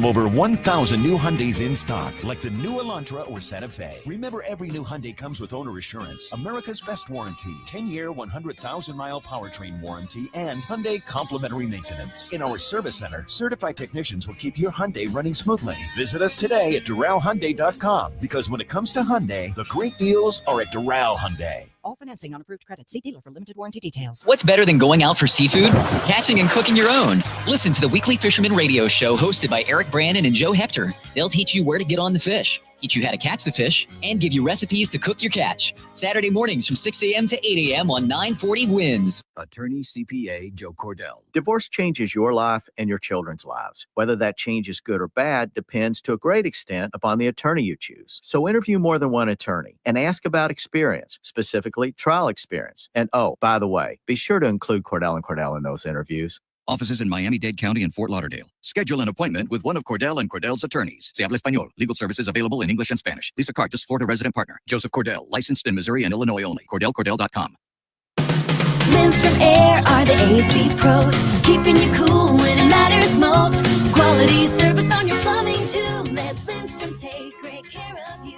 Over 1,000 new Hyundais in stock, like the new Elantra or Santa Fe. Remember, every new Hyundai comes with owner assurance, America's best warranty, 10-year, 100,000-mile powertrain warranty, and Hyundai complimentary maintenance. In our service center, certified technicians will keep your Hyundai running smoothly. Visit us today at DoralHyundai.com, because when it comes to Hyundai, the great deals are at Doral Hyundai. All financing on approved credit. See dealer for limited warranty details. What's better than going out for seafood? Catching and cooking your own. Listen to the Weekly Fisherman Radio Show hosted by Eric Brandon and Joe Hector. They'll teach you where to get on the fish, teach you how to catch the fish, and give you recipes to cook your catch. Saturday mornings from 6 a.m. to 8 a.m. on 940 Wins. Attorney CPA Joe Cordell. Divorce changes your life and your children's lives. Whether that change is good or bad depends to a great extent upon the attorney you choose. So interview more than one attorney and ask about experience, specifically trial experience. And oh, by the way, be sure to include Cordell & Cordell in those interviews. Offices in Miami-Dade County and Fort Lauderdale. Schedule an appointment with one of Cordell & Cordell's attorneys. Se habla español. Legal services available in English and Spanish. Lisa Cartus, Florida resident partner. Joseph Cordell, licensed in Missouri and Illinois only. CordellCordell.com. Limbs from Air are the AC pros, keeping you cool when it matters most. Quality service on your plumbing too. Let Limbs from take great care of you.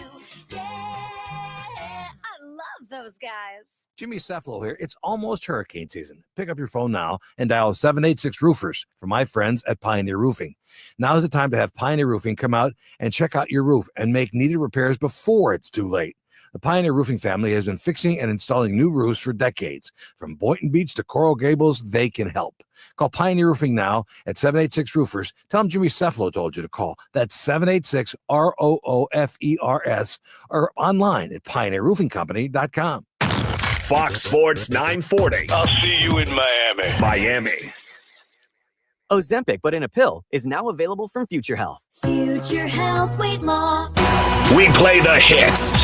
Yeah, I love those guys. Jimmy Cefalo here. It's almost hurricane season. Pick up your phone now and dial 786-ROOFERS for my friends at Pioneer Roofing. Now is the time to have Pioneer Roofing come out and check out your roof and make needed repairs before it's too late. The Pioneer Roofing family has been fixing and installing new roofs for decades. From Boynton Beach to Coral Gables, they can help. Call Pioneer Roofing now at 786-ROOFERS. Tell them Jimmy Cefalo told you to call. That's 786-ROOFERS or online at pioneerroofingcompany.com. Fox Sports 940. I'll see you in Miami. Ozempic, but in a pill, is now available from Future Health. Future Health weight loss. We play the hits.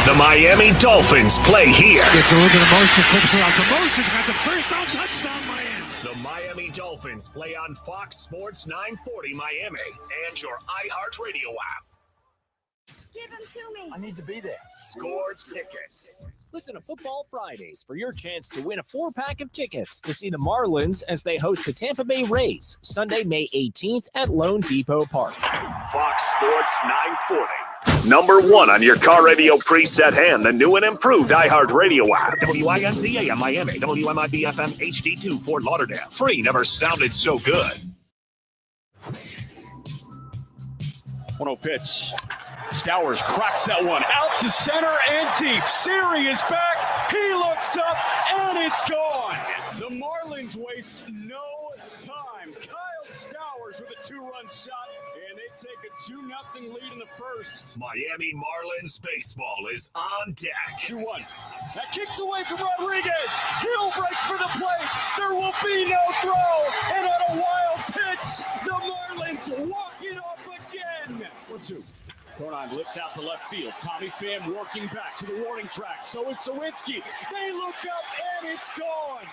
The Miami Dolphins play here. It's a little bit of motion, flips it out to motion. Got the first down touchdown, Miami. The Miami Dolphins play on Fox Sports 940 Miami and your iHeartRadio app. Give them to me. I need to be there. Score tickets. Listen to Football Fridays for your chance to win a 4-pack of tickets to see the Marlins as they host the Tampa Bay Rays Sunday, May 18th at Lone Depot Park. Fox Sports 940. Number one on your car radio preset and the new and improved iHeartRadio app. WINCA in Miami. WMIB FM HD2 Fort Lauderdale. Free never sounded so good. 1-0 pitch. Stowers cracks that one out to center and deep. Siri is back. He looks up, and it's gone. The Marlins waste no time. Kyle Stowers with a 2-run shot, and they take a 2-0 lead in the first. Miami Marlins baseball is on deck. 2-1. That kicks away from Rodriguez. Hill breaks for the plate. There will be no throw. And on a wild pitch, the Marlins walk it off again. 1-2. Conine lifts out to left field. Tommy Pham working back to the warning track. So is Sawinski. They look up, and it's gone.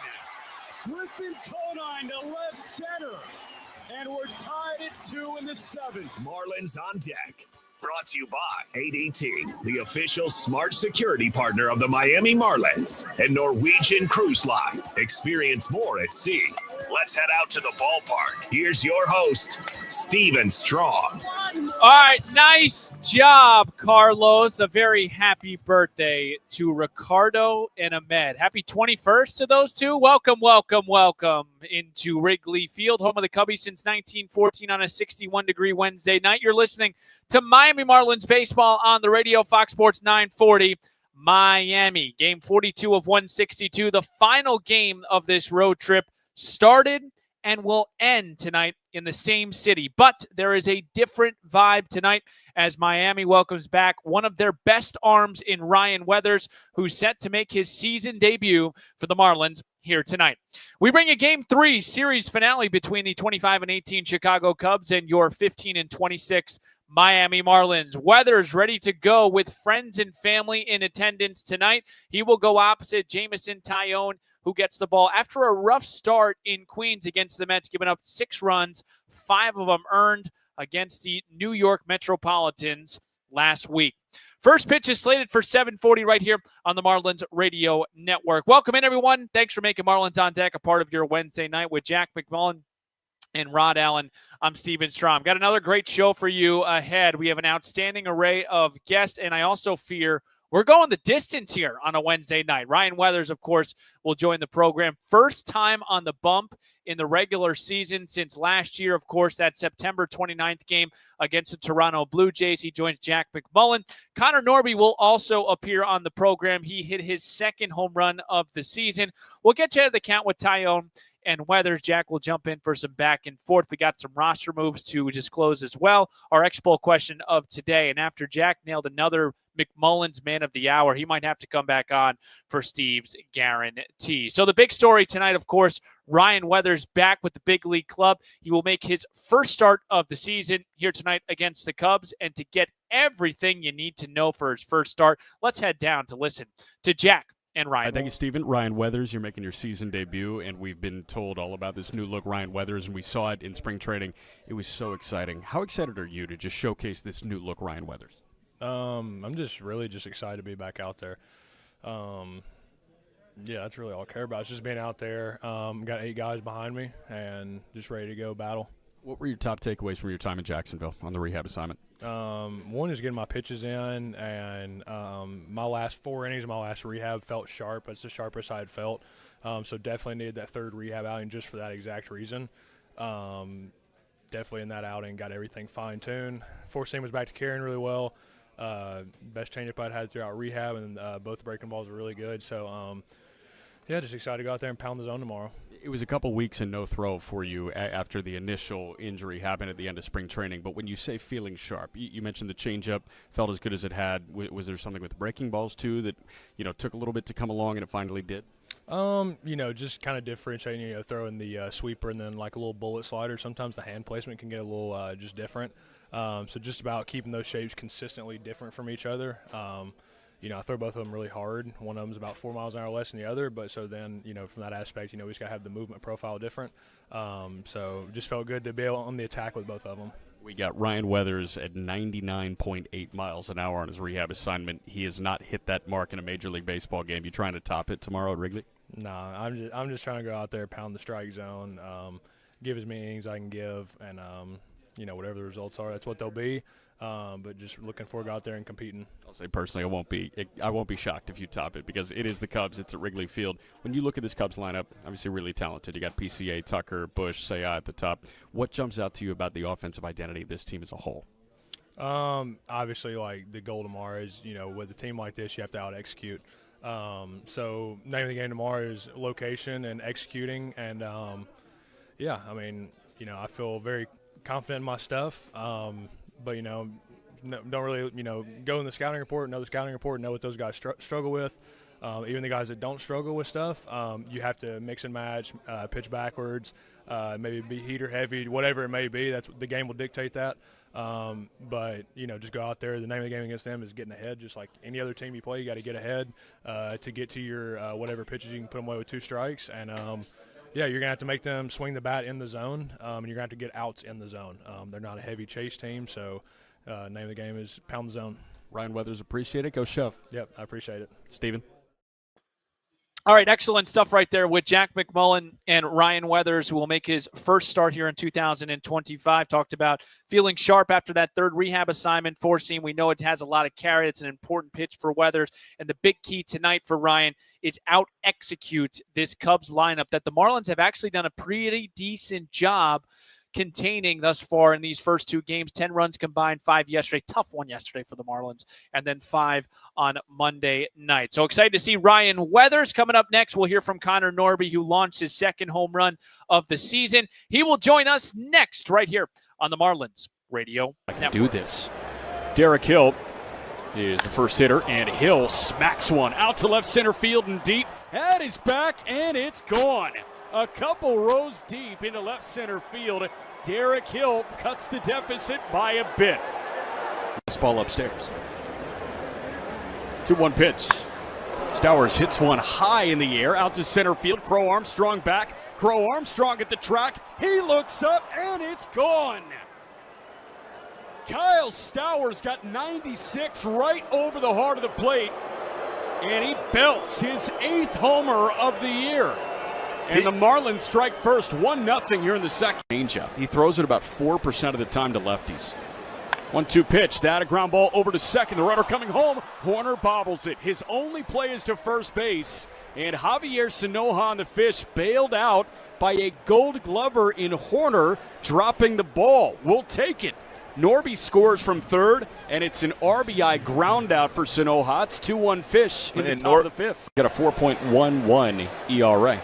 Griffin Conine to left center. And we're tied at 2 in the 7th. Marlins on deck. Brought to you by ADT, the official smart security partner of the Miami Marlins, and Norwegian Cruise Line. Experience more at sea. Let's head out to the ballpark. Here's your host, Steven Strong. All right, nice job, Carlos. A very happy birthday to Ricardo and Ahmed. Happy 21st to those two. Welcome, welcome, welcome into Wrigley Field, home of the Cubbies since 1914 on a 61-degree Wednesday night. You're listening to Miami Marlins baseball on the radio, Fox Sports 940. Miami, game 42 of 162, the final game of this road trip, started and will end tonight in the same city. But there is a different vibe tonight as Miami welcomes back one of their best arms in Ryan Weathers, who's set to make his season debut for the Marlins here tonight. We bring you Game 3 series finale between the 25-18 Chicago Cubs and your 15-26 Miami Marlins. Weathers ready to go with friends and family in attendance tonight. He will go opposite Jamison Tyone, who gets the ball after a rough start in Queens against the Mets, giving up 6 runs, 5 of them earned against the New York Metropolitans last week. First pitch is slated for 7:40 right here on the Marlins Radio Network. Welcome in, everyone. Thanks for making Marlins on Deck a part of your Wednesday night with Jack McMullen and Rod Allen. I'm Steven Strom. Got another great show for you ahead. We have an outstanding array of guests, and I also fear we're going the distance here on a Wednesday night. Ryan Weathers, of course, will join the program. First time on the bump in the regular season since last year. Of course, that September 29th game against the Toronto Blue Jays. He joins Jack McMullen. Connor Norby will also appear on the program. He hit his second home run of the season. We'll get you to the count with Tyone and Weathers. Jack will jump in for some back and forth. We got some roster moves to disclose as well. Our X-Bowl question of today. And after Jack nailed another McMullen's Man of the Hour, he might have to come back on for Steve's guarantee. So the big story tonight, of course, Ryan Weathers back with the big league club. He will make his first start of the season here tonight against the Cubs. And to get everything you need to know for his first start, let's head down to listen to Jack and Ryan. Thank you, Stephen. Ryan Weathers, you're making your season debut, and we've been told all about this new look Ryan Weathers, and we saw it in spring training. It was so exciting. How excited are you to just showcase this new look Ryan Weathers? I'm just really excited to be back out there. Yeah, that's really all I care about. It's just being out there. Got 8 guys behind me and just ready to go battle. What were your top takeaways from your time in Jacksonville on the rehab assignment? One is getting my pitches in, and my last 4 innings of my last rehab felt sharp. It's the sharpest I had felt. So definitely needed that 3rd rehab outing just for that exact reason. Definitely in that outing got everything fine-tuned. 4-seam was back to carrying really well. Best changeup I'd had throughout rehab, and both breaking balls were really good. So, yeah, just excited to go out there and pound the zone tomorrow. It was a couple weeks and no throw for you after the initial injury happened at the end of spring training. But when you say feeling sharp, you mentioned the changeup felt as good as it had. Was there something with the breaking balls too that took a little bit to come along and it finally did? Just kind of differentiating, throwing the sweeper and then like a little bullet slider. Sometimes the hand placement can get a little just different. So just about keeping those shapes consistently different from each other. I throw both of them really hard. One of them is about 4 miles an hour less than the other. But so then, from that aspect, we just got to have the movement profile different. So just felt good to be able on the attack with both of them. We got Ryan Weathers at 99.8 miles an hour on his rehab assignment. He has not hit that mark in a Major League Baseball game. You trying to top it tomorrow at Wrigley? No, I'm just trying to go out there, pound the strike zone, give as many innings I can give, and whatever the results are, that's what they'll be. But just looking forward to go out there and competing. I'll say personally, I won't be shocked if you top it because it is the Cubs. It's at Wrigley Field. When you look at this Cubs lineup, obviously really talented. You got PCA, Tucker, Bush, Sayah at the top. What jumps out to you about the offensive identity of this team as a whole? Obviously, like the goal tomorrow is, with a team like this, you have to out execute. So name of the game tomorrow is location and executing, and I feel very confident in my stuff. But don't really go in the scouting report, know the scouting report, know what those guys struggle with. Even the guys that don't struggle with stuff, you have to mix and match, pitch backwards, maybe be heater heavy, whatever it may be. That's the game will dictate that. But just go out there. The name of the game against them is getting ahead. Just like any other team you play, you got to get ahead to get to your whatever pitches you can put them away with 2 strikes. And you're gonna have to make them swing the bat in the zone, and you're gonna have to get outs in the zone. They're not a heavy chase team, so name of the game is pound the zone. Ryan Weathers, appreciate it. Go Shove. Yep, I appreciate it. Steven. All right, excellent stuff right there with Jack McMullen and Ryan Weathers, who will make his first start here in 2025. Talked about feeling sharp after that 3rd rehab assignment, 4-seam. We know it has a lot of carry. It's an important pitch for Weathers. And the big key tonight for Ryan is out-execute this Cubs lineup that the Marlins have actually done a pretty decent job containing thus far in these first 2 games. 10 runs combined, 5 yesterday. Tough one yesterday for the Marlins. And then 5 on Monday night. So excited to see Ryan Weathers. Coming up next, we'll hear from Connor Norby, who launched his 2nd home run of the season. He will join us next right here on the Marlins Radio Network. Do this. Derek Hill is the first hitter, and Hill smacks one out to left center field and deep. That is back, and it's gone. A couple rows deep into left center field. Derek Hill cuts the deficit by a bit. This ball upstairs. 2-1 pitch. Stowers hits one high in the air out to center field. Crow Armstrong back. Crow Armstrong at the track. He looks up, and it's gone. Kyle Stowers got 96 right over the heart of the plate, and he belts his 8th homer of the year. And the Marlins strike first, 1-0 here in the second. Changeup. He throws it about 4% of the time to lefties. 1-2 pitch. That a ground ball over to second. The runner coming home. Horner bobbles it. His only play is to first base. And Javier Sanoja on the fish bailed out by a Gold Glover in Horner dropping the ball. We'll take it. Norby scores from third, and it's an RBI ground out for Sanoja. It's 2-1 fish in the top of the fifth. Got a 4.11 ERA.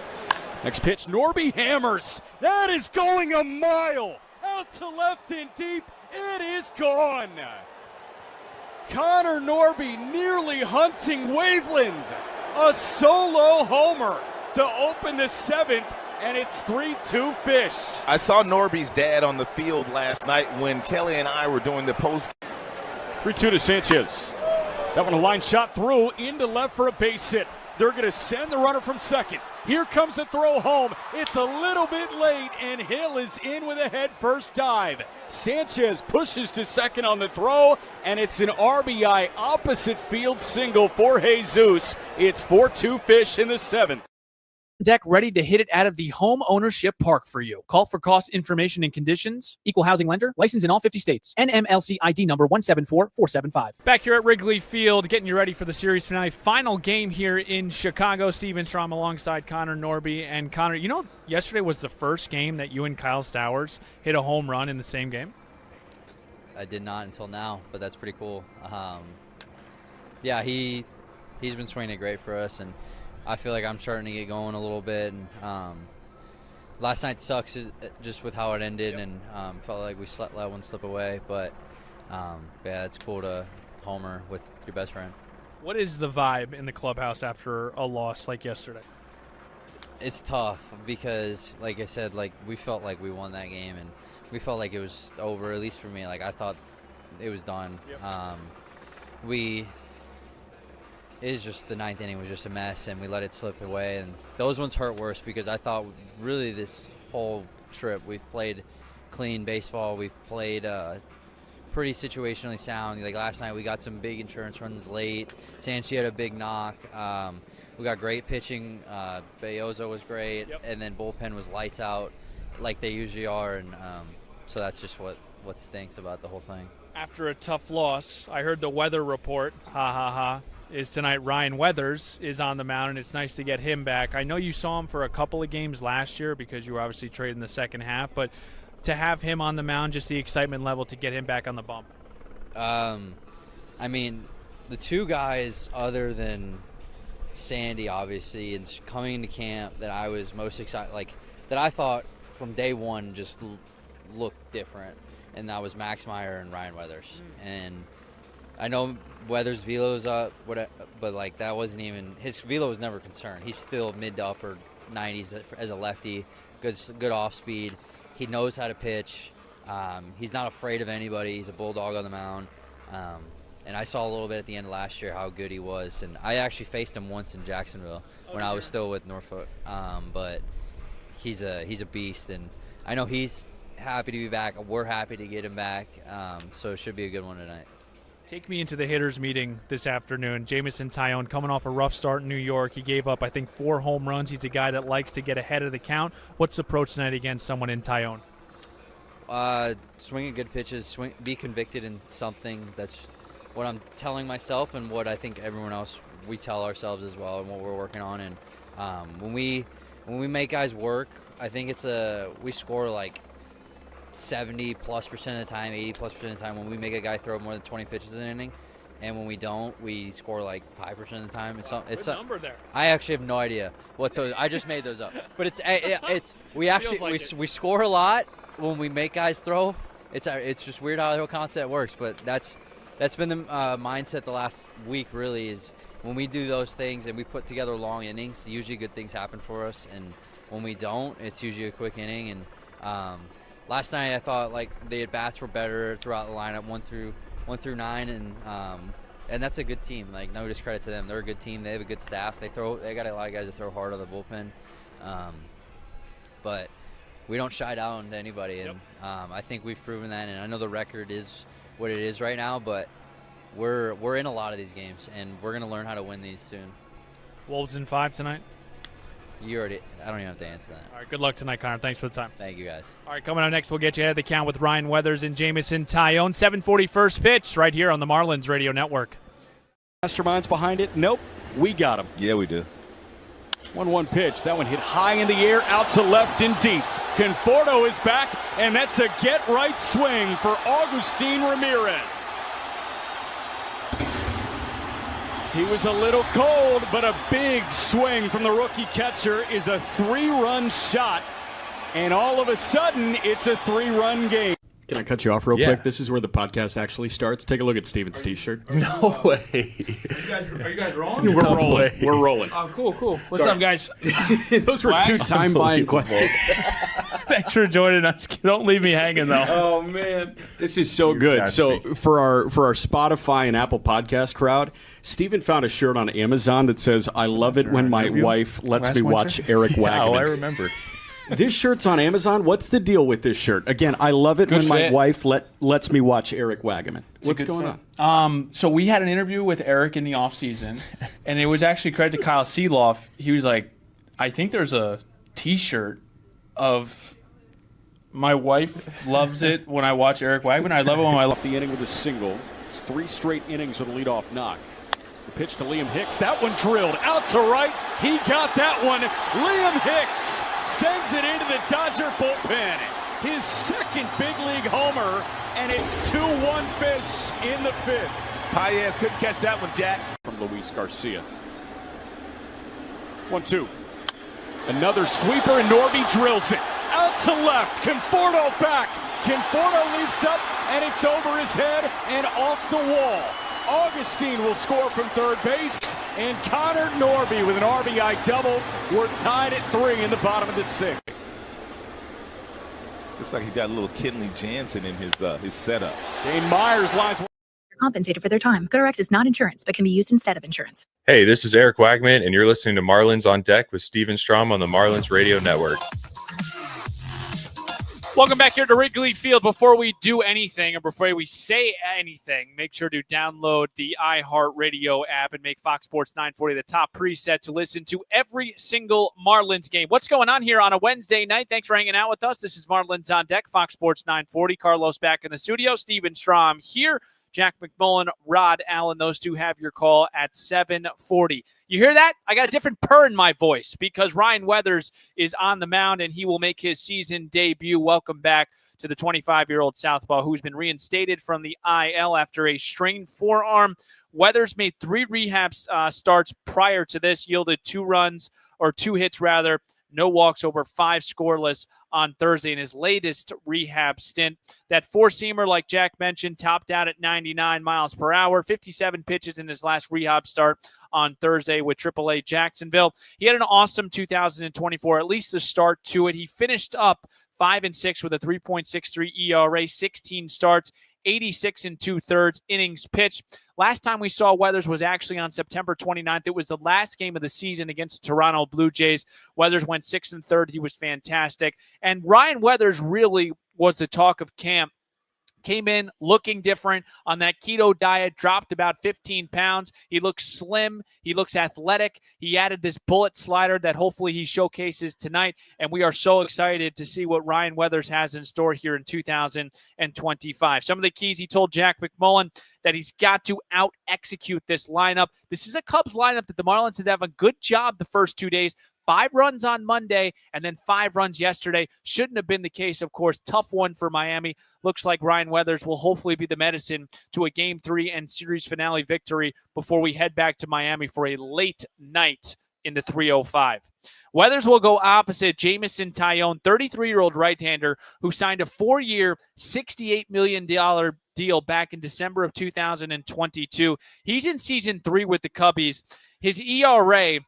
Next pitch, Norby hammers. That is going a mile. Out to left and deep. It is gone. Connor Norby nearly hunting Waveland. A solo homer to open the seventh, and it's 3-2 fish. I saw Norby's dad on the field last night when Kelly and I were doing the post. 3-2 to Sanchez. That one a line shot through into left for a base hit. They're going to send the runner from second. Here comes the throw home. It's a little bit late, and Hill is in with a head-first dive. Sanchez pushes to second on the throw, and it's an RBI opposite field single for Jesus. It's 4-2 fish in the seventh. Deck ready to hit it out of the home ownership park for you. Call for cost information and conditions. Equal housing lender. Licensed in all 50 states. NMLC ID number 174475. Back here at Wrigley Field, getting you ready for the series finale. Final game here in Chicago. Steven Strom alongside Connor Norby. And Connor, you know, yesterday was the first game that you and Kyle Stowers hit a home run in the same game? I did not until now, but that's pretty cool. Yeah, he's been swinging it great for us, and I feel like I'm starting to get going a little bit. And last night sucks just with how it ended, and felt like we let one slip away. But yeah, it's cool to homer with your best friend. What is the vibe in the clubhouse after a loss like yesterday? It's tough because, like I said, like we felt like we won that game, and we felt like it was over. At least for me, like I thought it was done. Yep. It is just the ninth inning was just a mess, and we let it slip away. And those ones hurt worse because I thought really this whole trip we've played clean baseball. We've played pretty situationally sound. Like last night we got some big insurance runs late. Sanchi had a big knock. We got great pitching. Bayozo was great. Yep. And then bullpen was lights out like they usually are. And so that's just what stinks about the whole thing. After a tough loss, I heard the weather report. Ha ha ha. Is tonight Ryan Weathers is on the mound, and it's nice to get him back. I know you saw him for a couple of games last year because you were obviously traded in the second half, but to have him on the mound, just the excitement level to get him back on the bump. I mean, the two guys other than Sandy, obviously, and coming into camp that I was most excited, like that I thought from day one just looked different, and that was Max Meyer and Ryan Weathers. And I know Weathers' velo's up, but like that wasn't even his velo was never concerned. He's still mid to upper 90s as a lefty, good off speed. He knows how to pitch. He's not afraid of anybody. He's a bulldog on the mound. And I saw a little bit at the end of last year how good he was. And I actually faced him once in Jacksonville when I was still with Norfolk. But he's a beast, and I know he's happy to be back. We're happy to get him back. So it should be a good one tonight. Take me into the hitters meeting this afternoon. Jamison Tyone coming off a rough start in New York. He gave up, I think, 4 home runs. He's a guy that likes to get ahead of the count. What's the approach tonight against someone in Tyone? Swinging good pitches, be convicted in something. That's what I'm telling myself and what I think everyone else, we tell ourselves as well, and what we're working on. And when we make guys work, I think we score like 70+% of the time, 80+% of the time when we make a guy throw more than 20 pitches in an inning. And when we don't, we score like 5% of the time. It's a number there. I actually have no idea what those. I just made those up. But we score a lot when we make guys throw. It's just weird how the whole concept works. But that's been the mindset the last week. Really is when we do those things and we put together long innings. Usually good things happen for us. And when we don't, it's usually a quick inning. And last night I thought like the at bats were better throughout the lineup, 1 through 9, and that's a good team. Like no discredit to them, they're a good team. They have a good staff. They got a lot of guys that throw hard on the bullpen, but we don't shy down to anybody. And I think we've proven that. And I know the record is what it is right now, but we're in a lot of these games, and we're gonna learn how to win these soon. Wolves in 5 tonight. I don't even have to answer that. All right, good luck tonight, Connor. Thanks for the time. Thank you, guys. All right, coming up next, we'll get you ahead of the count with Ryan Weathers and Jamison Tyone. 7:40 first pitch right here on the Marlins Radio Network. Masterminds behind it? Nope. We got him. Yeah, we do. 1-1 pitch. That one hit high in the air, out to left and deep. Conforto is back, and that's a get-right swing for Agustin Ramirez. He was a little cold, but a big swing from the rookie catcher is a 3-run shot. And all of a sudden, it's a 3-run game. Can I cut you off real quick? This is where the podcast actually starts. Take a look at Steven's T-shirt. No way. Are you guys rolling? We're rolling. We're rolling. Oh, cool. What's up, guys? Those were 2 time-buying questions. Thanks for joining us. Don't leave me hanging, though. Oh, man. This is so good. So for our Spotify and Apple Podcast crowd, Steven found a shirt on Amazon that says, "I love it when my wife lets me watch Eric Wagman." Oh, I remember. This shirt's on Amazon. What's the deal with this shirt? Again, I love it when my wife lets me watch Eric Wagman. What's going on? So we had an interview with Eric in the offseason, and it was actually credit to Kyle Seeloff. He was like, I think there's a T-shirt of my wife loves it when I watch Eric Wagman. I love it when I love the inning with a single. It's 3 straight innings with a leadoff knock. The pitch to Liam Hicks. That one drilled out to right. He got that one. Liam Hicks sends it into the Dodger bullpen. His second big league homer, and it's 2-1 Fish in the 5th. Paez couldn't catch that one, Jack. From Luis Garcia. 1-2. Another sweeper, and Norby drills it. Out to left. Conforto back. Conforto leaps up, and it's over his head and off the wall. Augustine will score from third base, and Connor Norby with an RBI double. We're tied at 3 in the bottom of the 6th. Looks like he got a little Kenley Jansen in his setup. Dane Myers lines. Compensated for their time. GoodRx is not insurance, but can be used instead of insurance. Hey, this is Eric Wagman, and you're listening to Marlins on Deck with Steven Strom on the Marlins Radio Network. Welcome back here to Wrigley Field. Before we do anything or before we say anything, make sure to download the iHeartRadio app and make Fox Sports 940 the top preset to listen to every single Marlins game. What's going on here on a Wednesday night? Thanks for hanging out with us. This is Marlins on Deck, Fox Sports 940. Carlos back in the studio. Steven Strom here. Jack McMullen, Rod Allen, those two have your call at 7:40. You hear that? I got a different purr in my voice because Ryan Weathers is on the mound and he will make his season debut. Welcome back to the 25-year-old southpaw who's been reinstated from the IL after a strained forearm. Weathers made 3 rehab starts prior to this, yielded 2 hits, no walks, over 5 scoreless on Thursday in his latest rehab stint. That 4-seamer, like Jack mentioned, topped out at 99 miles per hour, 57 pitches in his last rehab start on Thursday with AAA Jacksonville. He had an awesome 2024, at least the start to it. He finished up 5-6 with a 3.63 ERA, 16 starts, 86 2/3 innings pitched. Last time we saw Weathers was actually on September 29th. It was the last game of the season against the Toronto Blue Jays. Weathers went 6 1/3. He was fantastic. And Ryan Weathers really was the talk of camp. Came in looking different on that keto diet, dropped about 15 pounds. He looks slim. He looks athletic. He added this bullet slider that hopefully he showcases tonight. And we are so excited to see what Ryan Weathers has in store here in 2025. Some of the keys he told Jack McMullen that he's got to out-execute this lineup. This is a Cubs lineup that the Marlins did have a good job the first 2 days. 5 runs on Monday and then 5 runs yesterday. Shouldn't have been the case, of course. Tough one for Miami. Looks like Ryan Weathers will hopefully be the medicine to a Game 3 and series finale victory before we head back to Miami for a late night in the 305. Weathers will go opposite Jamison Tyone, 33-year-old right-hander who signed a 4-year, $68 million deal back in December of 2022. He's in season 3 with the Cubbies. His ERA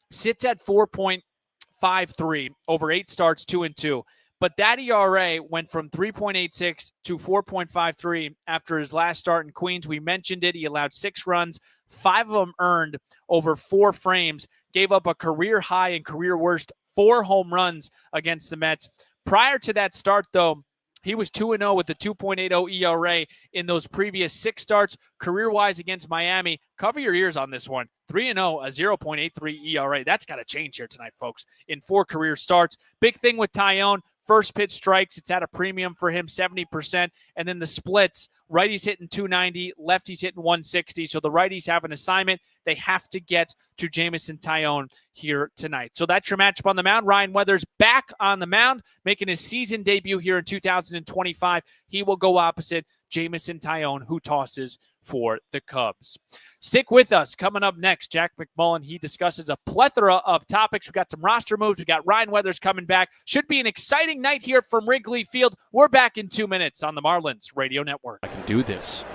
sits at 4.53 over 8 starts, 2-2. But that ERA went from 3.86 to 4.53 after his last start in Queens. We mentioned it. He allowed 6 runs, 5 of them earned over 4 frames, gave up a career high and career worst 4 home runs against the Mets. Prior to that start, though, He was 2-0 with a 2.80 ERA in those previous 6 starts. Career-wise against Miami, cover your ears on this one. 3-0, a 0.83 ERA. That's got to change here tonight, folks, in 4 career starts. Big thing with Tyone, first pitch strikes. It's at a premium for him, 70%. And then the splits, righties hitting 290, lefties hitting 160. So the righties have an assignment. They have to get to Jameson Tyone here tonight. So that's your matchup on the mound. Ryan Weathers back on the mound, making his season debut here in 2025. He will go opposite Jameson Tyone, who tosses for the Cubs. Stick with us. Coming up next, Jack McMullen. He discusses a plethora of topics. We got some roster moves. We got Ryan Weathers coming back. Should be an exciting night here from Wrigley Field. We're back in 2 minutes on the Marlins Radio Network. I can do this.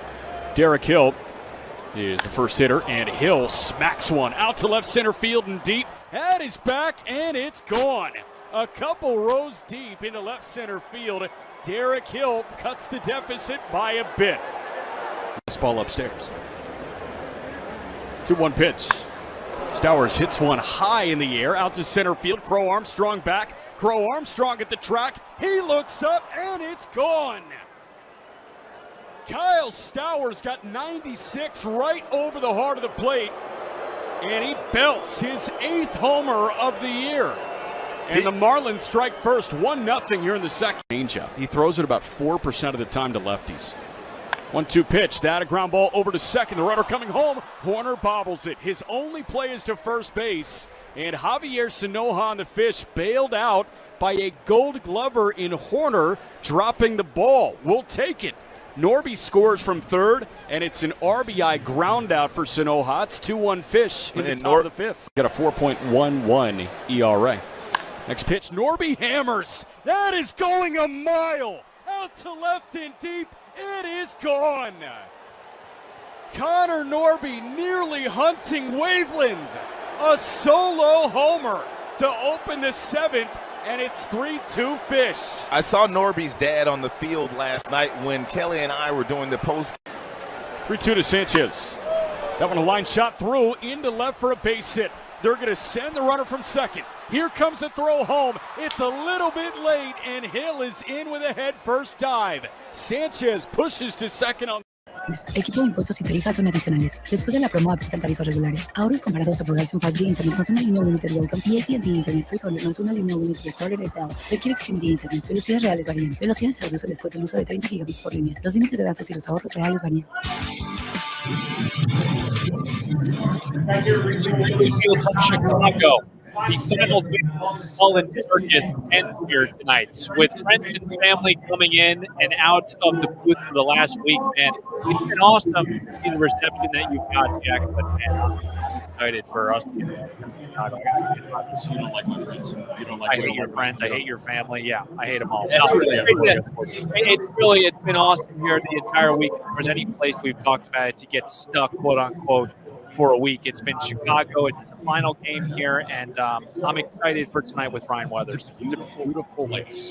Derek Hill is the first hitter, and Hill smacks one out to left center field and deep. That is back, and it's gone. A couple rows deep into left center field. Derek Hill cuts the deficit by a bit. This ball upstairs. 2-1 pitch. Stowers hits one high in the air out to center field. Crow Armstrong back. Crow Armstrong at the track. He looks up, and it's gone. Kyle Stowers got 96 right over the heart of the plate, and he belts his 8th homer of the year. And the Marlins strike first, 1-0 here in the second. Changeup. He throws it about 4% of the time to lefties. 1-2 pitch. That a ground ball over to second. The runner coming home. Horner bobbles it. His only play is to first base. And Javier Sanoja on the fish bailed out by a Gold Glover in Horner dropping the ball. We'll take it. Norby scores from third, and it's an RBI ground out for Sanoja. It's 2-1 fish in the top of the fifth. Got a 4.11 ERA. Next pitch, Norby hammers. That is going a mile. Out to left and deep. It is gone. Connor Norby nearly hunting Waveland. A solo homer to open the 7th, and it's 3-2 fish. I saw Norby's dad on the field last night when Kelly and I were doing the post. 3-2 to Sanchez. That one a line shot through into left for a base hit. They're going to send the runner from second. Here comes the throw home. It's a little bit late, and Hill is in with a head-first dive. Sanchez pushes to second on. Equipo de impuestos y tarifas son adicionales. Después de la promo aplican tarifas regulares. Ahorros comparados a Verizon 5G Internet más una línea Unlimited Welcome y AT&T Internet 300 más una línea Unlimited Starter SL. Requiere Xfinity Internet. Velocidades reales varían. Velocidades se reducen después del uso de 30 gigabits por línea. Los límites de datos y los ahorros reales varían. Chicago. The final Marlins circus ends here tonight with friends and family coming in and out of the booth for the last week. And it's been awesome to see the reception that you've got, Jack. But man, I'm excited for us to get to Chicago. You don't like my friends. You don't like. I hate your friends. I hate your family. Yeah, I hate them all. It's been awesome here the entire week. If there's any place we've talked about it to get stuck, quote unquote, for a week, it's been Chicago. It's the final game here, and I'm excited for tonight with Ryan Weathers. It's a beautiful place.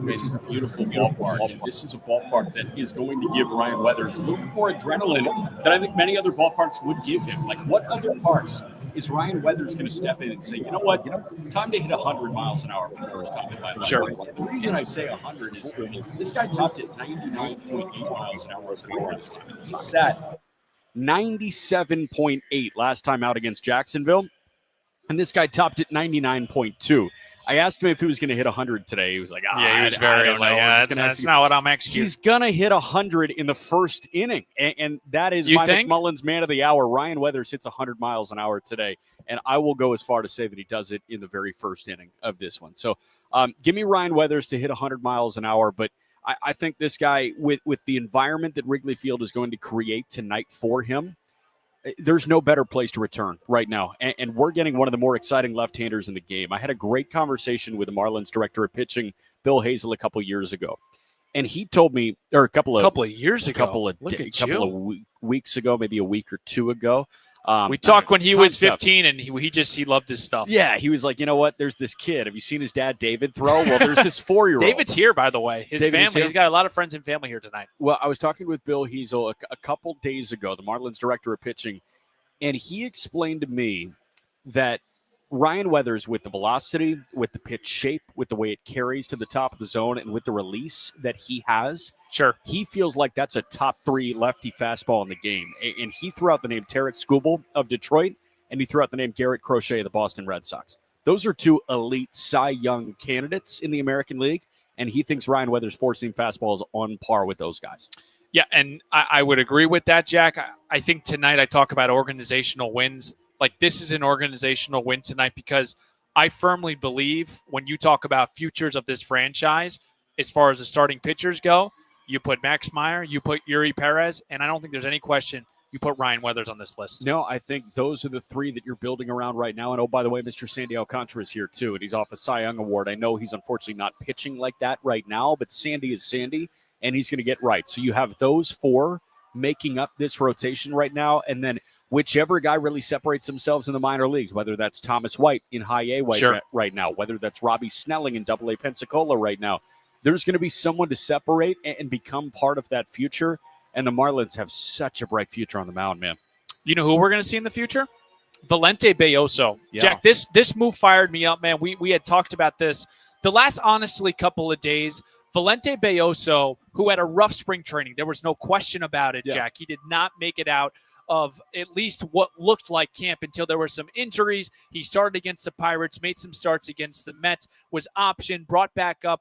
This is a beautiful ballpark. And this is a ballpark that is going to give Ryan Weathers a little bit more adrenaline than I think many other ballparks would give him. Like, what other parks is Ryan Weathers going to step in and say, you know what, time to hit 100 miles an hour for the first time in my life? Sure. The reason I say 100 is this guy topped it 99.8 miles an hour before. He sat 97.8 last time out against Jacksonville, and this guy topped it 99.2. I asked him if he was going to hit 100 today. He was like, he was very like, that's not what I'm executing. He's going to hit 100 in the first inning, and that is my McMullen's man of the hour. Ryan Weathers hits 100 miles an hour today, and I will go as far to say that he does it in the very first inning of this one. So give me Ryan Weathers to hit 100 miles an hour, but I think this guy, with the environment that Wrigley Field is going to create tonight for him, there's no better place to return right now. And we're getting one of the more exciting left-handers in the game. I had a great conversation with the Marlins director of pitching, Bill Hazel, a couple years ago. And he told me, or a couple of weeks ago, maybe a week or two ago. We talked when he was 15, and he loved his stuff. Yeah, he was like, you know what? There's this kid. Have you seen his dad, David, throw? Well, there's this 4-year-old. David's here, by the way. His David family. He's got a lot of friends and family here tonight. Well, I was talking with Bill Hazel a couple days ago, the Marlins director of pitching, and he explained to me that Ryan Weathers, with the velocity, with the pitch shape, with the way it carries to the top of the zone, and with the release that he has, he feels like that's a top 3 lefty fastball in the game. And he threw out the name Tarek Skubal of Detroit, and he threw out the name Garrett Crochet of the Boston Red Sox. Those are 2 elite Cy Young candidates in the American League, and he thinks Ryan Weathers' four-seam fastball is on par with those guys. Yeah, and I would agree with that, Jack. I think tonight I talk about organizational wins. Like, this is an organizational win tonight because I firmly believe when you talk about futures of this franchise, as far as the starting pitchers go, you put Max Meyer, you put Yuri Perez, and I don't think there's any question you put Ryan Weathers on this list. No, I think those are the 3 that you're building around right now. And, oh, by the way, Mr. Sandy Alcantara is here, too, and he's off a Cy Young Award. I know he's unfortunately not pitching like that right now, but Sandy is Sandy, and he's going to get right. So you have those 4 making up this rotation right now, and then whichever guy really separates themselves in the minor leagues, whether that's Thomas White in high A right now, whether that's Robbie Snelling in double A Pensacola right now, there's going to be someone to separate and become part of that future. And the Marlins have such a bright future on the mound, man. You know who we're going to see in the future? Valente Belloso. Yeah. Jack, this move fired me up, man. We had talked about this the last, honestly, couple of days. Valente Belloso, who had a rough spring training, there was no question about it, Jack. He did not make it out of at least what looked like camp until there were some injuries. He started against the Pirates, made some starts against the Mets, was optioned, brought back up.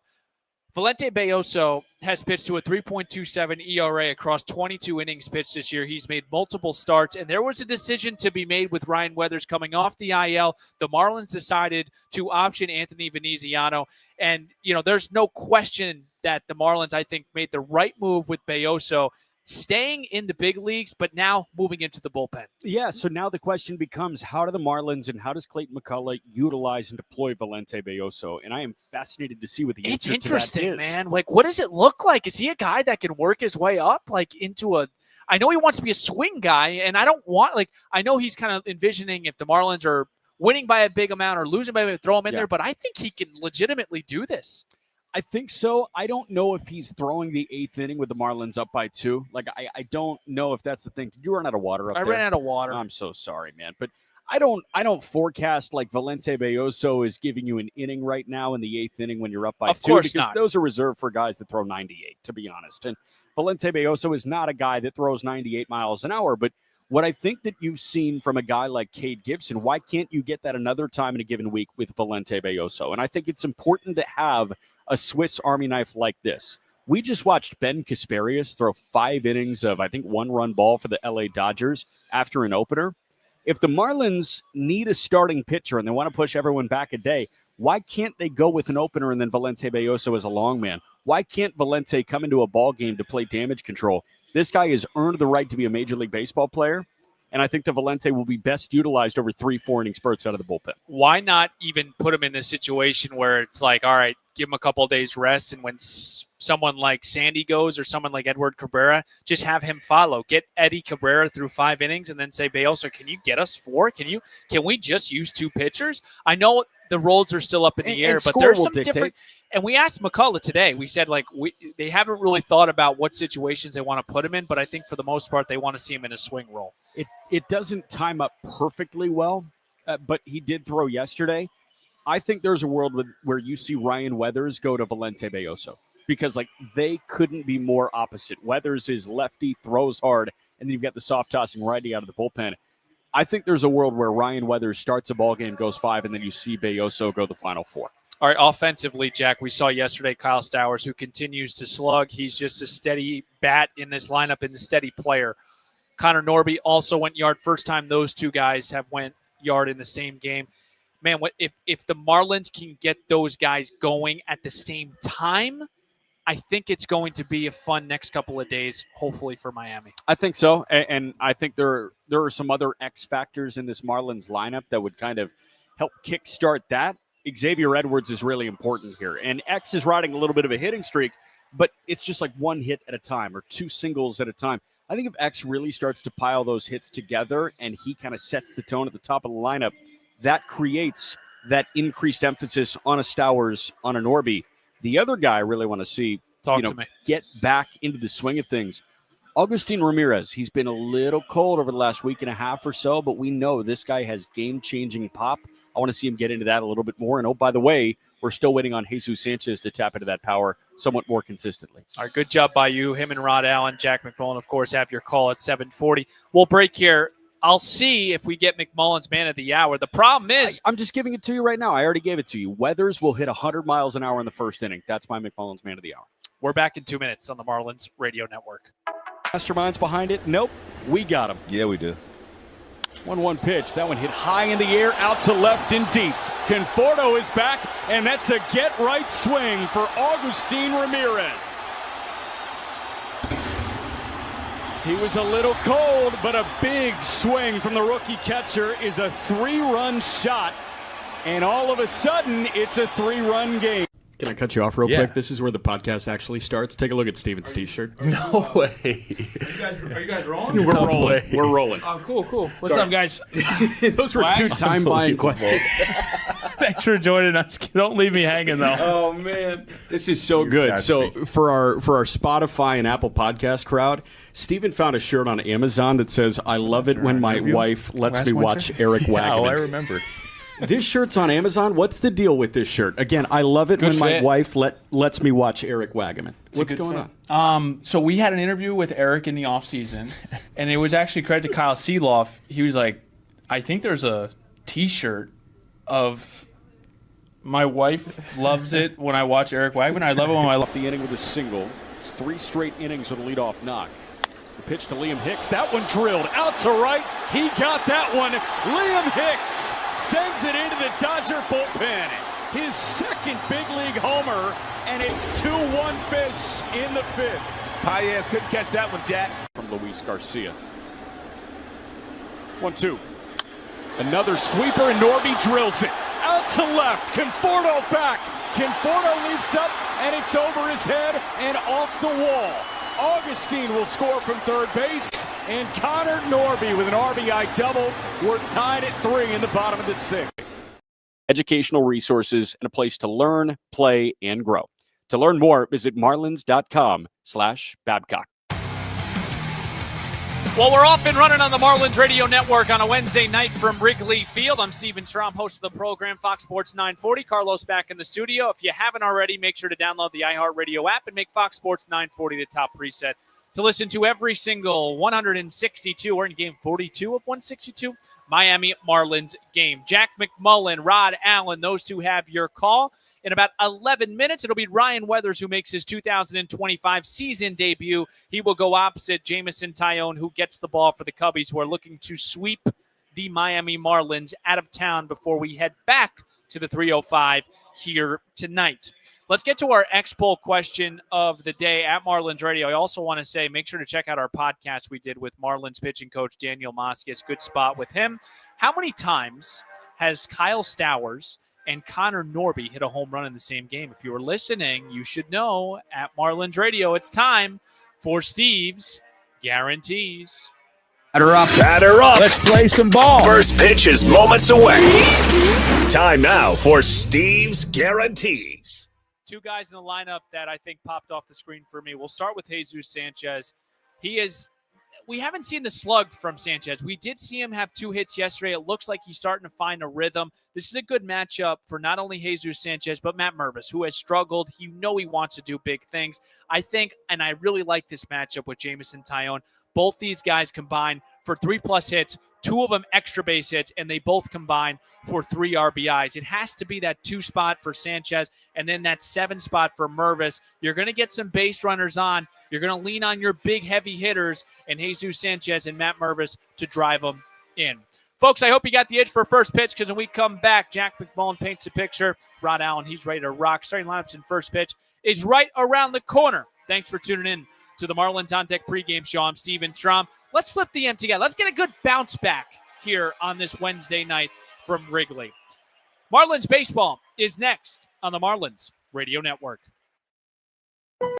Valente Belloso has pitched to a 3.27 ERA across 22 innings pitched this year. He's made multiple starts, and there was a decision to be made with Ryan Weathers coming off the IL. The Marlins decided to option Anthony Veneziano, and, there's no question that the Marlins, I think, made the right move with Belloso, staying in the big leagues, but now moving into the bullpen. Yeah, so now the question becomes, how do the Marlins and how does Clayton McCullough utilize and deploy Valente Belloso? And I am fascinated to see what the answer to that is. It's interesting, man. Like, what does it look like? Is he a guy that can work his way up, like, into a – I know he wants to be a swing guy, and I don't want – like, I know he's kind of envisioning if the Marlins are winning by a big amount or losing by a big, throw him in there, but I think he can legitimately do this. I think so. I don't know if he's throwing the 8th inning with the Marlins up by 2. Like, I don't know if that's the thing. Did you run out of water up there? I ran out of water. I'm so sorry, man. But I don't forecast like Valente Belloso is giving you an inning right now in the 8th inning when you're up by 2. Of course because not. Those are reserved for guys that throw 98, to be honest. And Valente Belloso is not a guy that throws 98 miles an hour. But what I think that you've seen from a guy like Cade Gibson, why can't you get that another time in a given week with Valente Belloso? And I think it's important to have a Swiss Army knife like this. We just watched Ben Kasparius throw 5 innings of, I think, 1-run ball for the LA Dodgers after an opener. If the Marlins need a starting pitcher and they want to push everyone back a day, why can't they go with an opener and then Valente Belloso as a long man? Why can't Valente come into a ball game to play damage control? This guy has earned the right to be a Major League Baseball player, and I think the Valente will be best utilized over 3-4 inning spurts out of the bullpen. Why not even put him in this situation where it's like, all right, give him a couple of days rest, and when someone like Sandy goes or someone like Edward Cabrera, just have him follow. Get Eddie Cabrera through 5 innings and then say, Belloso, can you get us 4? Can we just use 2 pitchers? I know the roles are still up in the air, but there's some different. And we asked McCullough today. We said, like, they haven't really thought about what situations they want to put him in, but I think for the most part, they want to see him in a swing role. It doesn't time up perfectly well, but he did throw yesterday. I think there's a world where you see Ryan Weathers go to Valente Belloso because, like, they couldn't be more opposite. Weathers is lefty, throws hard, and then you've got the soft tossing righty out of the bullpen. I think there's a world where Ryan Weathers starts a ball game, goes 5, and then you see Belloso go the final 4. All right, offensively, Jack, we saw yesterday Kyle Stowers, who continues to slug. He's just a steady bat in this lineup and a steady player. Connor Norby also went yard. First time those 2 guys have went yard in the same game. Man, if the Marlins can get those guys going at the same time, I think it's going to be a fun next couple of days, hopefully for Miami. I think so, and I think there are some other X factors in this Marlins lineup that would kind of help kickstart that. Xavier Edwards is really important here, and X is riding a little bit of a hitting streak, but it's just like 1 hit at a time or 2 singles at a time. I think if X really starts to pile those hits together and he kind of sets the tone at the top of the lineup, that creates that increased emphasis on a Stowers, on a Norby. The other guy I really want to see get back into the swing of things, Agustin Ramirez. He's been a little cold over the last week and a half or so, but we know this guy has game-changing pop I want to see him get into that a little bit more. And, oh, by the way, we're still waiting on Jesus Sanchez to tap into that power somewhat more consistently. All right, good job by you. Him and Rod Allen, Jack McMullen, of course, have your call at 7:40. We'll break here. I'll see if we get McMullen's man of the hour. The problem is, I'm just giving it to you right now. I already gave it to you. Weathers will hit 100 miles an hour in the first inning. That's my McMullen's man of the hour. We're back in 2 minutes on the Marlins Radio Network. Masterminds behind it? Nope. We got him. Yeah, we do. 1-1 pitch. That one hit high in the air, out to left and deep. Conforto is back, and that's a get-right swing for Agustin Ramirez. He was a little cold, but a big swing from the rookie catcher is a 3-run shot. And all of a sudden, it's a 3-run game. Can I cut you off real quick? This is where the podcast actually starts. Take a look at Steven's T-shirt. No way. Are you guys rolling? We're rolling. We're rolling. Oh, cool. What's up, guys? Those were 2 time-buying questions. Thanks for joining us. Don't leave me hanging, though. Oh, man. This is so good. So for our Spotify and Apple Podcast crowd, Steven found a shirt on Amazon that says, "I love it when my wife lets me watch Eric Wagman." Oh, I remember. This shirt's on Amazon. What's the deal with this shirt? Again, I love it when my wife lets me watch Eric Wagman. What's going on? So we had an interview with Eric in the offseason, and it was actually credit to Kyle Seeloff. He was like, I think there's a T-shirt of my wife loves it when I watch Eric Wagman. I love it when I love the inning with a single. It's 3 straight innings with a leadoff knock. The pitch to Liam Hicks. That one drilled out to right. He got that one. Liam Hicks sends it into the Dodger bullpen. His second big league homer, and it's 2-1 Fish in the 5th. Paez couldn't catch that one, Jack. From Luis Garcia. 1-2. Another sweeper, and Norby drills it. Out to left. Conforto back. Conforto leaps up, and it's over his head and off the wall. Augustine will score from third base, and Connor Norby with an RBI double. We're tied at 3 in the bottom of the 6th. Educational resources and a place to learn, play, and grow. To learn more, visit marlins.com/Babcock. Well, we're off and running on the Marlins Radio Network on a Wednesday night from Wrigley Field. I'm Steven Strom, host of the program, Fox Sports 940. Carlos back in the studio. If you haven't already, make sure to download the iHeartRadio app and make Fox Sports 940 the top preset to listen to every single 162 or in game 42 of 162 Miami Marlins game. Jack McMullen, Rod Allen, those two have your call. In about 11 minutes, it'll be Ryan Weathers who makes his 2025 season debut. He will go opposite Jameson Taillon, who gets the ball for the Cubbies, who are looking to sweep the Miami Marlins out of town before we head back to the 305 here tonight. Let's get to our X-Poll question of the day at Marlins Radio. I also want to say, make sure to check out our podcast we did with Marlins pitching coach Daniel Moskis. Good spot with him. How many times has Kyle Stowers and Connor Norby hit a home run in the same game? If you were listening, you should know at Marlins Radio, it's time for Steve's Guarantees. Batter up. Let's play some ball. First pitch is moments away. Time now for Steve's Guarantees. Two guys in the lineup that I think popped off the screen for me. We'll start with Jesus Sanchez. We haven't seen the slug from Sanchez. We did see him have 2 hits yesterday. It looks like he's starting to find a rhythm. This is a good matchup for not only Jesus Sanchez, but Matt Mervis, who has struggled. He wants to do big things. I think, and I really like this matchup with Jameson Taillon. Both these guys combine for 3+ hits, 2 of them extra base hits, and they both combine for 3 RBIs. It has to be that 2 spot for Sanchez and then that 7 spot for Mervis. You're going to get some base runners on. You're going to lean on your big, heavy hitters and Jesus Sanchez and Matt Mervis to drive them in. Folks, I hope you got the itch for first pitch, because when we come back, Jack McMullen paints a picture. Rod Allen, he's ready to rock. Starting lineups in first pitch is right around the corner. Thanks for tuning in to the Marlins On Deck pregame show. I'm Steven Strom. Let's flip the end together. Let's get a good bounce back here on this Wednesday night from Wrigley. Marlins baseball is next on the Marlins Radio Network.